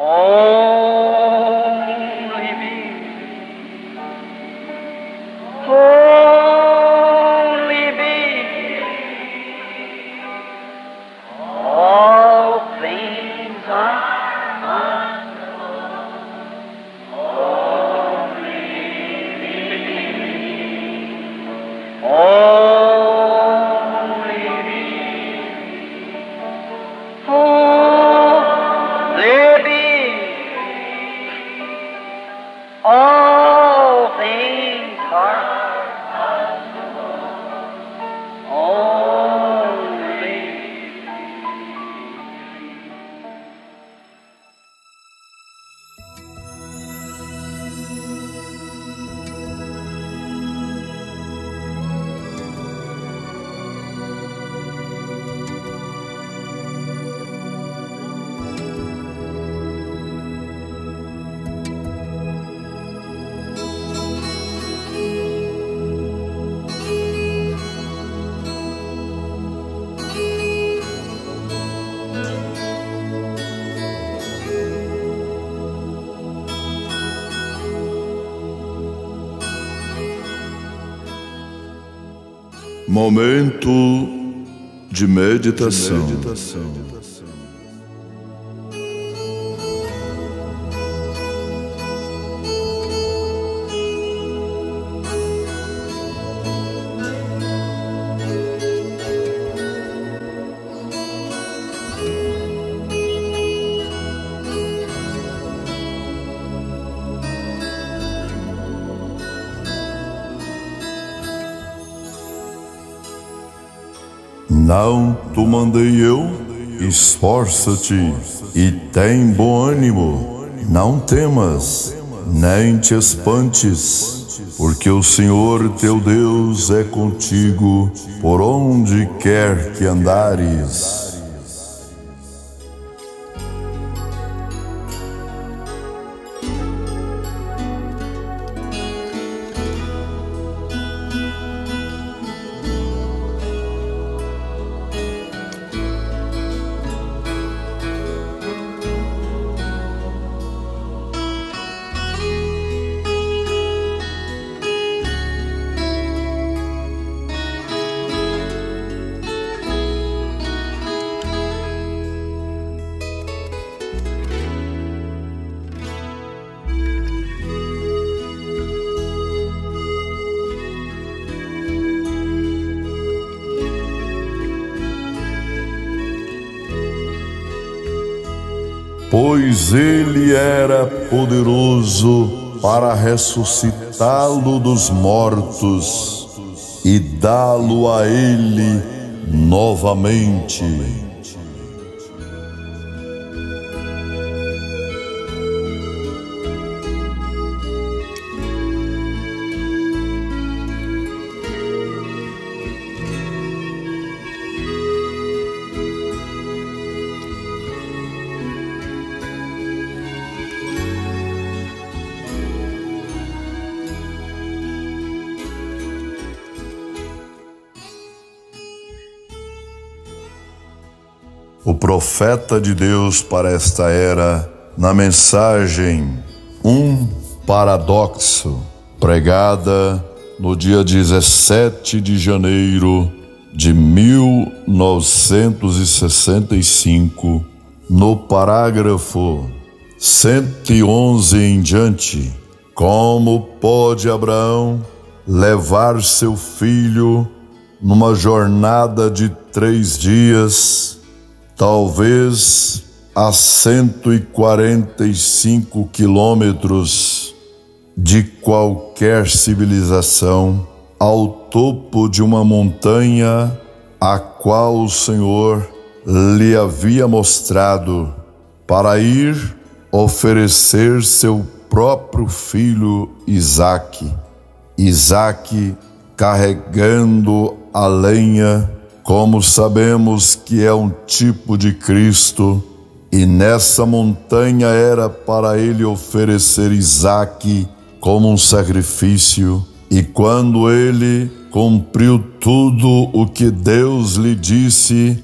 Only me. Only me. All things are possible. Only me. Only me. All things are only. Momento de meditação. Não te mandei eu? Esforça-te e tem bom ânimo. Não temas, nem te espantes, porque o Senhor teu Deus é contigo por onde quer que andares. Pois ele era poderoso para ressuscitá-lo dos mortos e dá-lo a ele novamente. O profeta de Deus para esta era, na mensagem Paradoxo, pregada no dia 17 de janeiro de 1965, no parágrafo 111 em diante. Como pode Abraão levar seu filho numa jornada de 3 dias, talvez a 145 quilômetros de qualquer civilização, ao topo de uma montanha a qual o Senhor lhe havia mostrado, para ir oferecer seu próprio filho Isaque. Isaque carregando a lenha, como sabemos que é um tipo de Cristo, e nessa montanha era para ele oferecer Isaque como um sacrifício. E quando ele cumpriu tudo o que Deus lhe disse,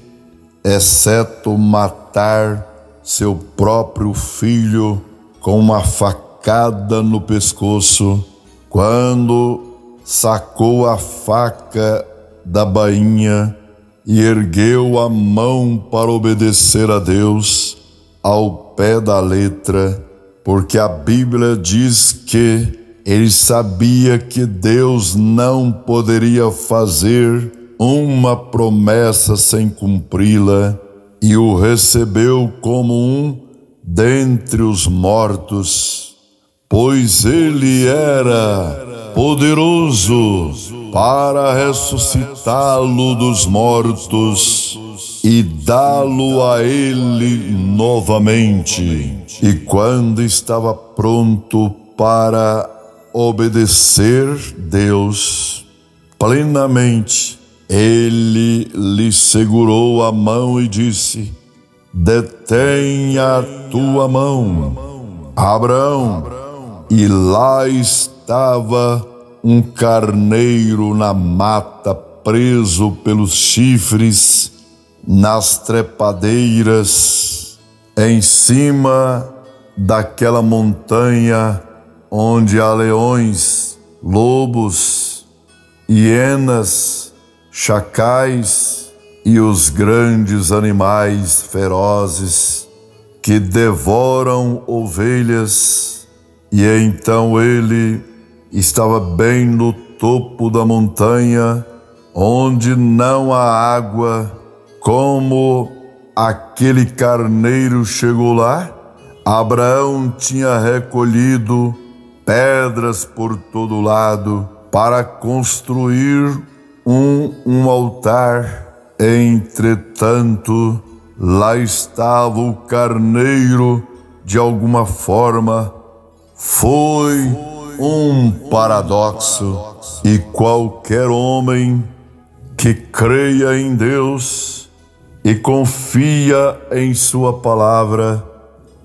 exceto matar seu próprio filho com uma facada no pescoço, quando sacou a faca da bainha e ergueu a mão para obedecer a Deus ao pé da letra, porque a Bíblia diz que ele sabia que Deus não poderia fazer uma promessa sem cumpri-la, e o recebeu como um dentre os mortos, pois ele era poderoso para ressuscitá-lo dos mortos e dá-lo a ele novamente. E quando estava pronto para obedecer Deus plenamente, ele lhe segurou a mão e disse: "Detém a tua mão, Abraão." E lá estava um carneiro na mata, preso pelos chifres nas trepadeiras, em cima daquela montanha onde há leões, lobos, hienas, chacais e os grandes animais ferozes que devoram ovelhas. E então ele estava bem no topo da montanha, onde não há água. Como aquele carneiro chegou lá, Abraão tinha recolhido pedras por todo lado para construir um altar. Entretanto, lá estava o carneiro. De alguma forma, foi um paradoxo, e qualquer homem que creia em Deus e confia em sua palavra,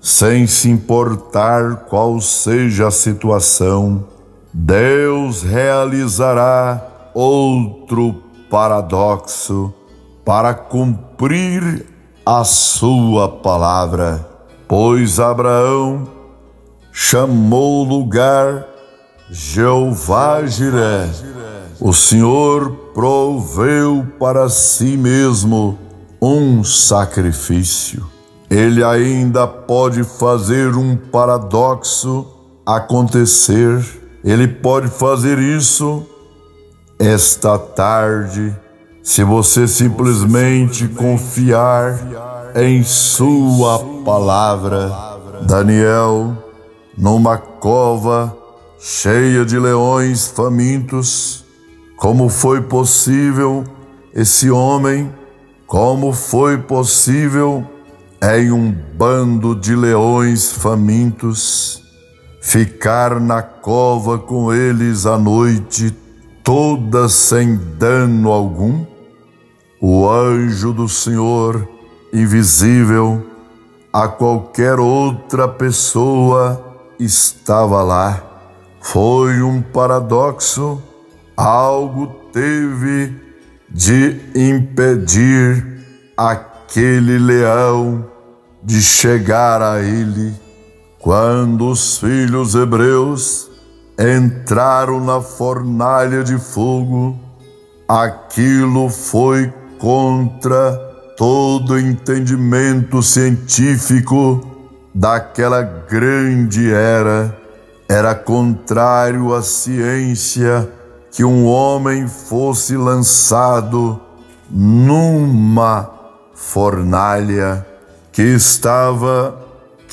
sem se importar qual seja a situação, Deus realizará outro paradoxo para cumprir a sua palavra. Pois Abraão chamou o lugar Jeová Jiré. O Senhor proveu para si mesmo um sacrifício. Ele ainda pode fazer um paradoxo acontecer. Ele pode fazer isso esta tarde, se você simplesmente confiar em sua palavra. Daniel, numa cova cheia de leões famintos, como foi possível esse homem, como foi possível em um bando de leões famintos ficar na cova com eles a noite toda sem dano algum? O anjo do Senhor, invisível a qualquer outra pessoa, estava lá. Foi um paradoxo. Algo teve de impedir aquele leão de chegar a ele. Quando os filhos hebreus entraram na fornalha de fogo, aquilo foi contra todo entendimento científico daquela grande era. Era contrário à ciência que um homem fosse lançado numa fornalha, que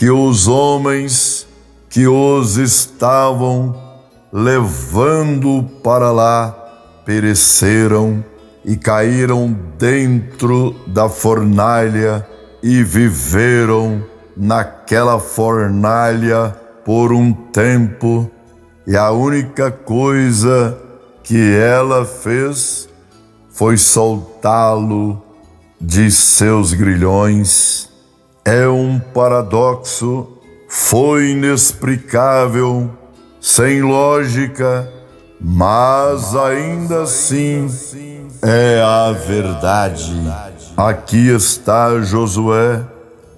os homens que os estavam levando para lá pereceram e caíram dentro da fornalha e viveram naquela fornalha por um tempo. E a única coisa que ela fez foi soltá-lo de seus grilhões. É um paradoxo, foi inexplicável, sem lógica, mas ainda assim é a verdade. Aqui está Josué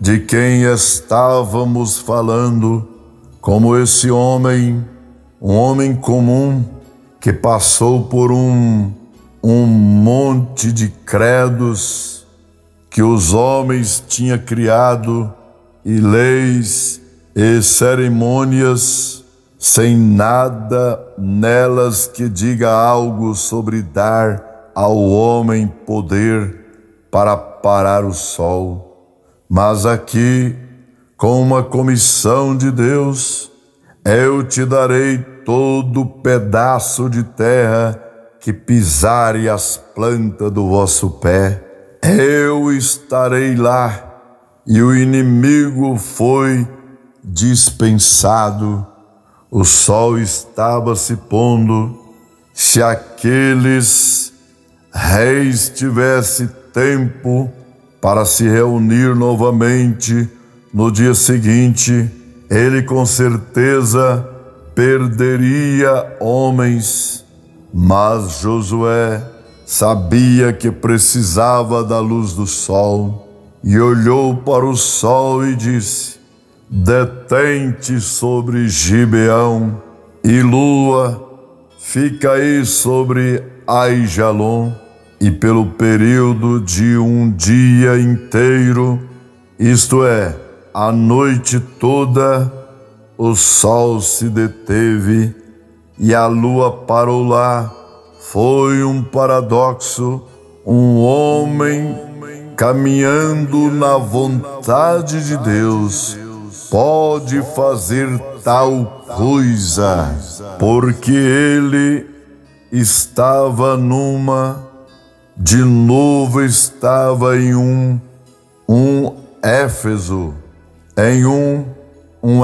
de quem estávamos falando, como esse homem, um homem comum que passou por um monte de credos que os homens tinham criado e leis e cerimônias sem nada nelas que diga algo sobre dar ao homem poder para parar o sol. Mas aqui, com uma comissão de Deus, eu te darei todo pedaço de terra que pisare as plantas do vosso pé. Eu estarei lá, e o inimigo foi dispensado. O sol estava se pondo. Se aqueles reis tivessem tempo para se reunir novamente no dia seguinte, ele com certeza perderia homens. Mas Josué sabia que precisava da luz do sol e olhou para o sol e disse: detém-te sobre Gibeão, e lua, fica aí sobre Aijalon. E pelo período de um dia inteiro, isto é, a noite toda, o sol se deteve e a lua parou lá. Foi um paradoxo, um homem caminhando na vontade de Deus pode fazer tal coisa, porque ele estava de novo estava em um Éfeso,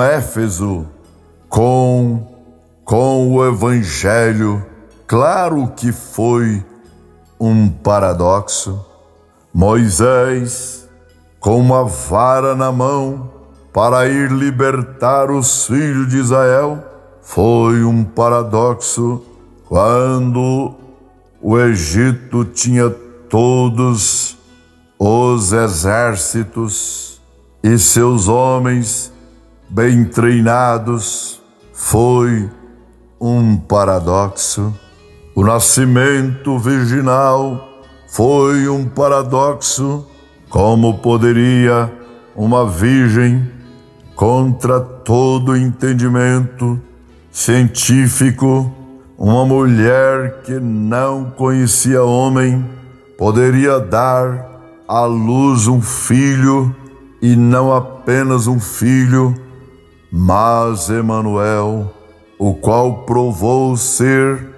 Éfeso com o Evangelho. Claro que foi um paradoxo. Moisés, com uma vara na mão para ir libertar os filhos de Israel, foi um paradoxo quando o Egito tinha todos os exércitos e seus homens bem treinados. Foi um paradoxo. O nascimento virginal foi um paradoxo. Como poderia uma virgem, contra todo entendimento científico, uma mulher que não conhecia homem, poderia dar à luz um filho, e não apenas um filho, mas Emanuel, o qual provou ser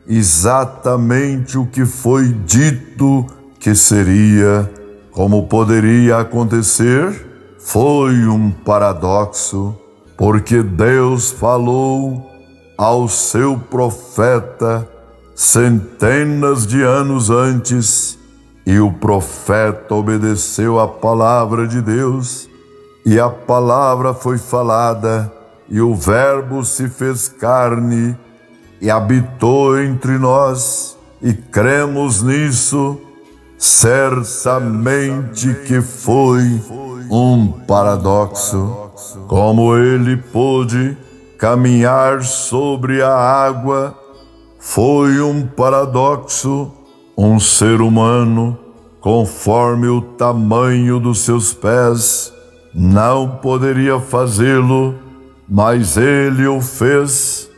exatamente o que foi dito que seria. Como poderia acontecer? Foi um paradoxo, porque Deus falou ao seu profeta centenas de anos antes, e o profeta obedeceu à palavra de Deus, e a palavra foi falada, e o Verbo se fez carne e habitou entre nós, e cremos nisso. Certamente que foi um paradoxo. Como ele pôde caminhar sobre a água, foi um paradoxo. Um ser humano, conforme o tamanho dos seus pés, não poderia fazê-lo, mas ele o fez.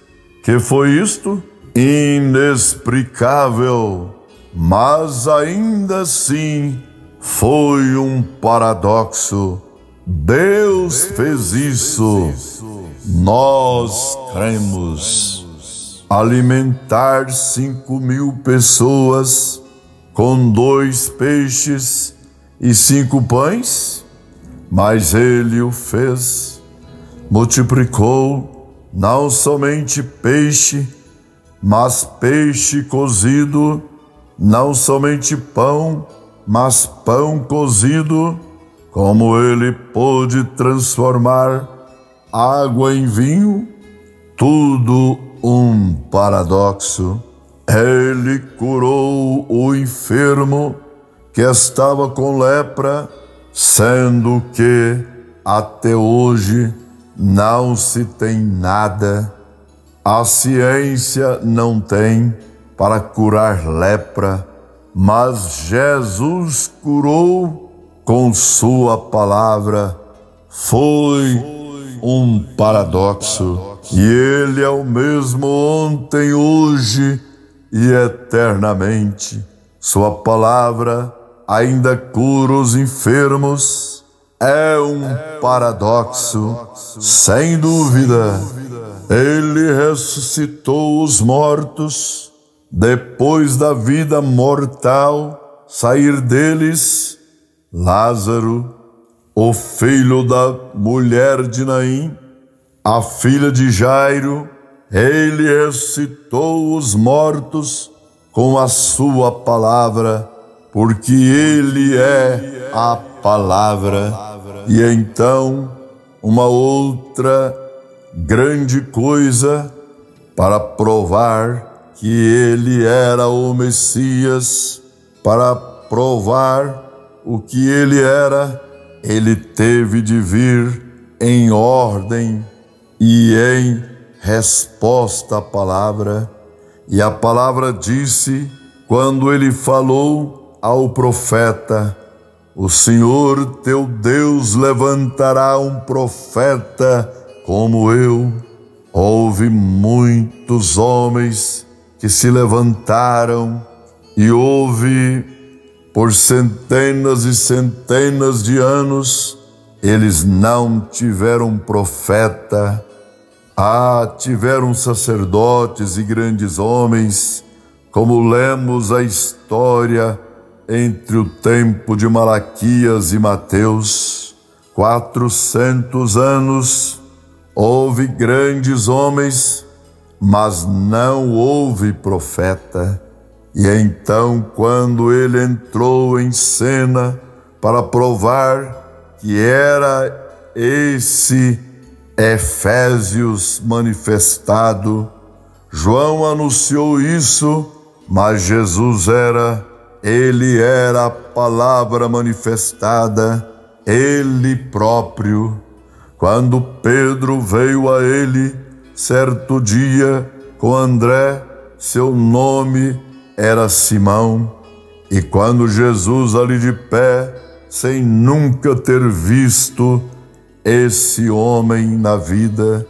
Que foi isto? Inexplicável, mas ainda assim foi um paradoxo. Deus fez isso. Nós cremos. Alimentar 5.000 pessoas com 2 peixes e 5 pães, mas ele o fez. Multiplicou não somente peixe, mas peixe cozido, não somente pão, mas pão cozido. Como ele pôde transformar água em vinho, tudo um paradoxo. Ele curou o enfermo que estava com lepra sendo que até hoje não se tem nada, a ciência não tem para curar lepra, mas Jesus curou com sua palavra. Foi um paradoxo, e Ele é o mesmo ontem, hoje e eternamente. Sua palavra ainda cura os enfermos. É um paradoxo, sem dúvida. Ele ressuscitou os mortos, depois da vida mortal sair deles. Lázaro, o filho da mulher de Naim, a filha de Jairo, ele ressuscitou os mortos com a sua palavra, porque ele é a palavra. E então, uma outra grande coisa para provar que ele era o Messias, para provar o que ele era, ele teve de vir em ordem e em resposta à palavra. E a palavra disse, quando ele falou ao profeta: o Senhor teu Deus levantará um profeta como eu. Houve muitos homens que se levantaram, e houve por centenas e centenas de anos, eles não tiveram profeta. Tiveram sacerdotes e grandes homens, como lemos a história entre o tempo de Malaquias e Mateus. 400 anos houve grandes homens, mas não houve profeta. E então, quando ele entrou em cena para provar que era esse Efésios manifestado, João anunciou isso, mas Jesus ele era a palavra manifestada, ele próprio. Quando Pedro veio a ele, certo dia, com André, seu nome era Simão, e quando Jesus ali de pé, sem nunca ter visto esse homem na vida,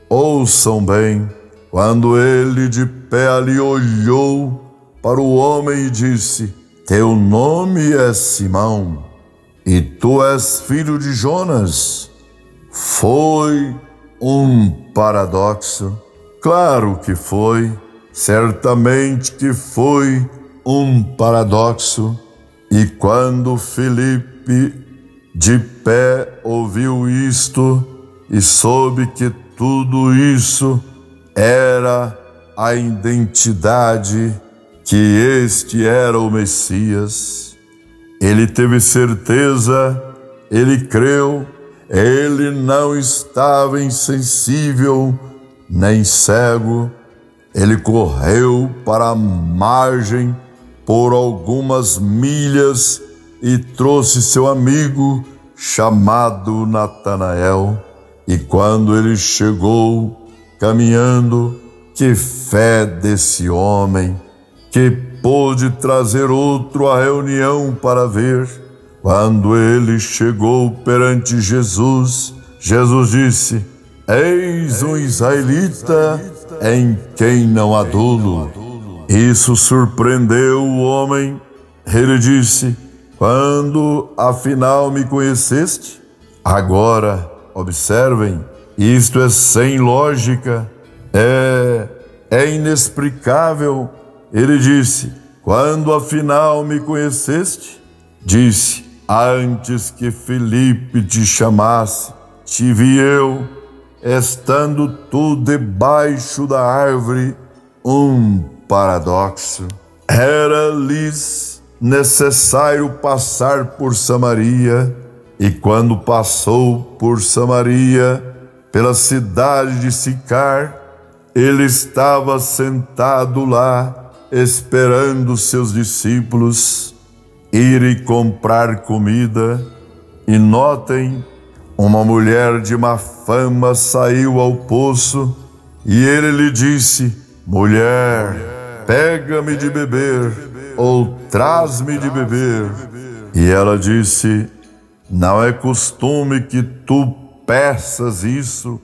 ouçam bem, quando ele de pé ali olhou para o homem e disse: teu nome é Simão, e tu és filho de Jonas. Foi um paradoxo. Claro que foi, certamente que foi um paradoxo. E quando Filipe de pé ouviu isto e soube que tudo isso era a identidade, que este era o Messias, ele teve certeza, ele creu, ele não estava insensível nem cego. Ele correu para a margem por algumas milhas e trouxe seu amigo chamado Natanael. E quando ele chegou caminhando, que fé desse homem, que pôde trazer outro à reunião para ver. Quando ele chegou perante Jesus, Jesus disse: eis um israelita em quem não há dolo. Isso surpreendeu o homem. Ele disse: quando afinal me conheceste? Agora, observem, isto é sem lógica, é inexplicável. Ele disse: quando afinal me conheceste? Disse: antes que Filipe te chamasse, te vi eu, estando tu debaixo da árvore. Um paradoxo. Era-lhes necessário passar por Samaria, e quando passou por Samaria, pela cidade de Sicar, ele estava sentado lá, esperando seus discípulos irem comprar comida. E notem, uma mulher de má fama saiu ao poço, e ele lhe disse: mulher, pega-me de beber, ou traz-me de beber. E ela disse: não é costume que tu peças isso.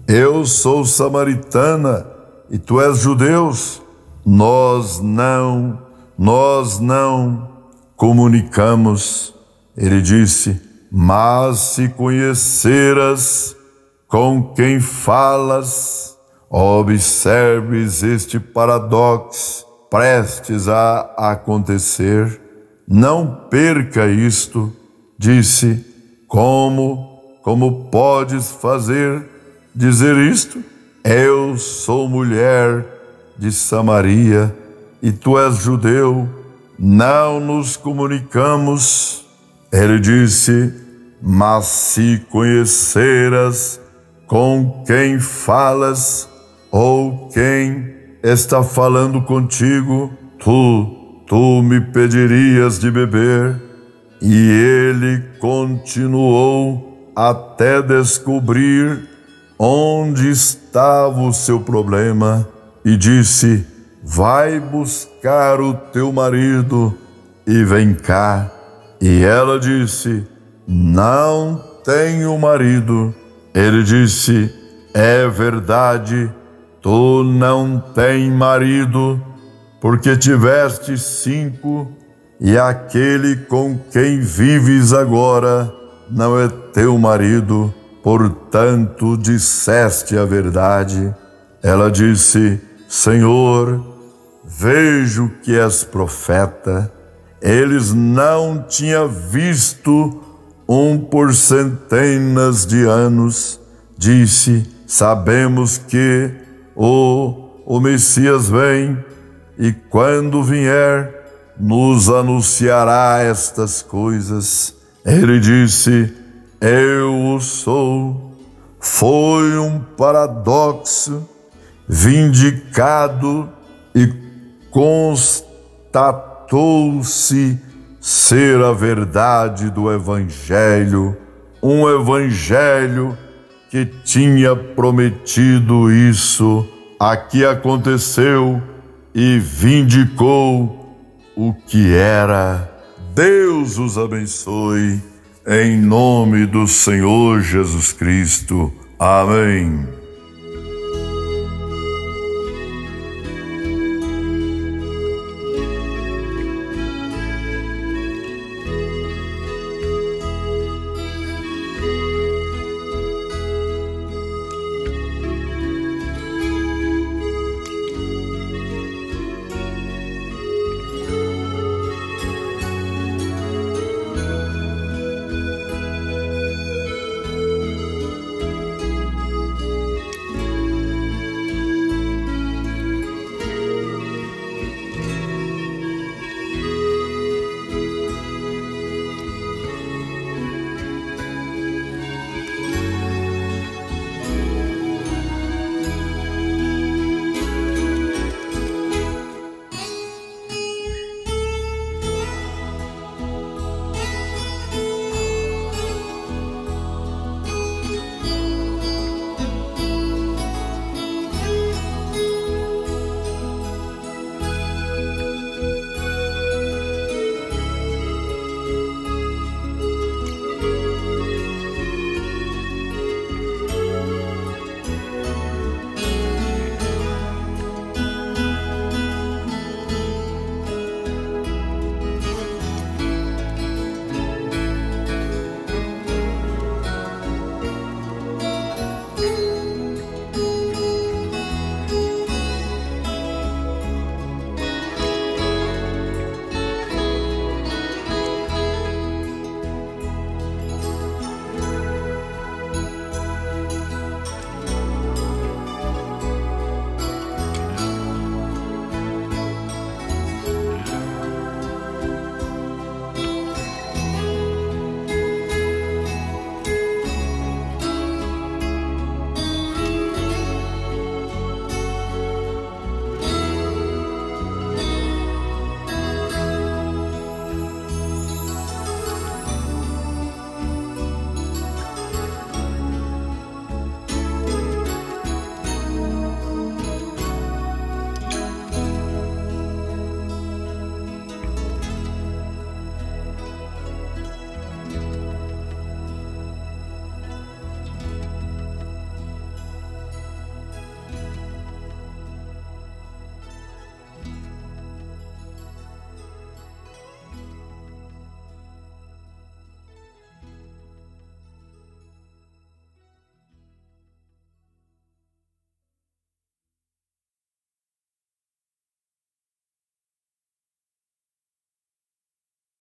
Eu sou samaritana e tu és judeus. Nós não comunicamos. Ele disse: mas se conheceras com quem falas, observes este paradoxo prestes a acontecer. Não perca isto. Disse: como podes dizer isto? Eu sou mulher de Samaria e tu és judeu. Não nos comunicamos. Ele disse: mas se conheceras com quem falas, ou quem está falando contigo, tu me pedirias de beber. E ele continuou até descobrir onde estava o seu problema e disse: vai buscar o teu marido e vem cá. E ela disse: não tenho marido. Ele disse: é verdade, tu não tens marido, porque tiveste 5, e aquele com quem vives agora não é teu marido, portanto disseste a verdade. Ela disse: Senhor, vejo que és profeta. Eles não tinham visto por centenas de anos. Disse: sabemos que o Messias vem, e quando vier, nos anunciará estas coisas. Ele disse: eu o sou. Foi um paradoxo vindicado e constatou-se ser a verdade do Evangelho, um Evangelho que tinha prometido isso. Aqui aconteceu e vindicou o que era. Deus os abençoe, em nome do Senhor Jesus Cristo. Amém.